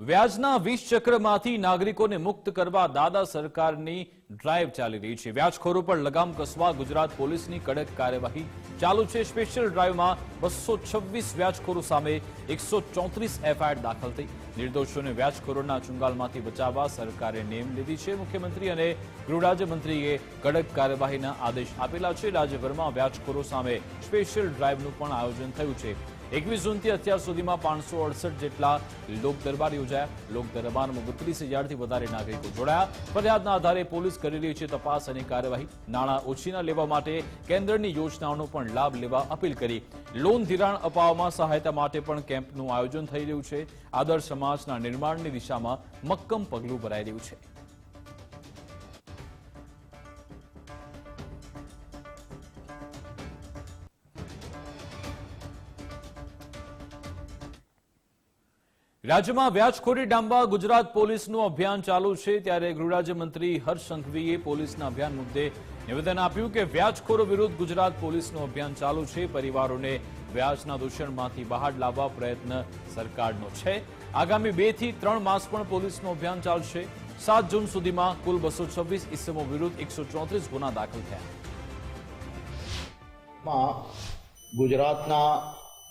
વ્યાજના 20 ચક્રમાંથી નાગરિકોને મુક્ત કરવા દાદા સરકારની ડ્રાઈવ ચાલી રહી છે। વ્યાજખોરો પર લગામ કસવા ગુજરાત પોલીસની કડક કાર્યવાહી ચાલુ છે। સ્પેશિયલ ડ્રાઈવમાં 226 વ્યાજખોરો સામે 134 એફઆઈઆર દાખલ થઈ। નિર્દોષોને વ્યાજખોરોના ચુંગાલમાંથી બચાવવા સરકારે નેમ લીધી છે। મુખ્યમંત્રી અને ગૃહ રાજ્યમંત્રીએ કડક કાર્યવાહીના આદેશ આપેલા છે। રાજ્યભરમાં વ્યાજખોરો સામે સ્પેશિયલ ડ્રાઈવનું પણ આયોજન થયું છે। 21 જૂનથી અત્યાર સુધીમાં 568 જેટલા લોક દરબાર યોજાયા। લોક દરબારમાં 32,000થી વધારે નાગરિકો જોડાયા। ફરિયાદના આધારે પોલીસ કરી રહી છે તપાસ અને કાર્યવાહી। નાણાં ઓછીના લેવા માટે કેન્દ્રની યોજનાઓનો પણ લાભ લેવા અપીલ કરી। લોન ધિરાણ અપાવવામાં સહાયતા માટે પણ કેમ્પનું આયોજન થઈ રહ્યું છે। આદર્શ સમાજના નિર્માણની દિશામાં મક્કમ પગલું ભરાઈ રહ્યું છે। રાજ્યમાં વ્યાજખોરી ડામવા ગુજરાત પોલીસનું અભિયાન ચાલુ છે। ત્યારે ગૃહ રાજ્યમંત્રી હર્ષ સંઘવીએ પોલીસના અભિયાન મુદ્દે નિવેદન આપ્યું કે વ્યાજખોરો વિરુદ્ધ ગુજરાત પોલીસનું અભિયાન ચાલુ છે। પરિવારોને વ્યાજના દૂષણમાંથી બહાર લાવવા પ્રયત્ન સરકારનો છે। આગામી 2 થી 3 માસ પણ પોલીસનું અભિયાન ચાલશે। 7 જૂન સુધીમાં કુલ 226 ઇસમો વિરુદ્ધ 134 ગુના દાખલ થયા। ગુજરાતના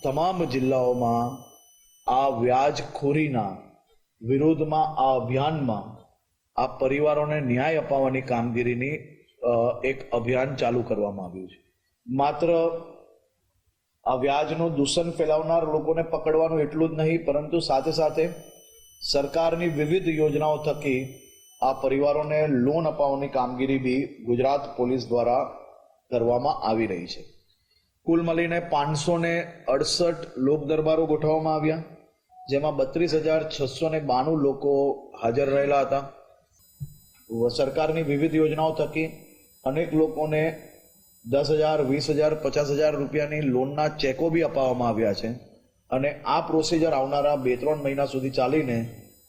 તમામ જિલ્લાઓમાં આ વ્યાજખોરીના વિરોધમાં આ અભિયાનમાં આ પરિવારોને ન્યાય અપાવવાની કામગીરીની એક અભિયાન ચાલુ કરવામાં આવ્યું છે। માત્ર આ વ્યાજનું દૂષણ ફેલાવનાર લોકોને પકડવાનું એટલું જ નહીં, પરંતુ સાથે સાથે સરકારની વિવિધ યોજનાઓ થકી આ પરિવારોને લોન અપાવવાની કામગીરી બી ગુજરાત પોલીસ દ્વારા કરવામાં આવી રહી છે। કુલ મળીને 568 લોક દરબારો ગોઠવવામાં આવ્યા, જેમાં 32,692 લોકો હાજર રહેલા હતા। સરકારની વિવિધ યોજનાઓ થકી અનેક લોકોને 10,000, 20,000, 50,000 રૂપિયાની લોનના ચેકો બી અપાવવામાં આવ્યા છે। અને આ પ્રોસિજર આવનારા 2-3 મહિના સુધી ચાલીને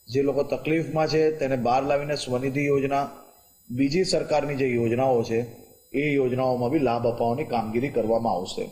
જે લોકો તકલીફમાં છે તેને બહાર લાવીને સ્વનિધિ યોજના, બીજી સરકારની જે યોજનાઓ છે એ યોજનાઓમાં બી લાભ અપાવવાની કામગીરી કરવામાં આવશે।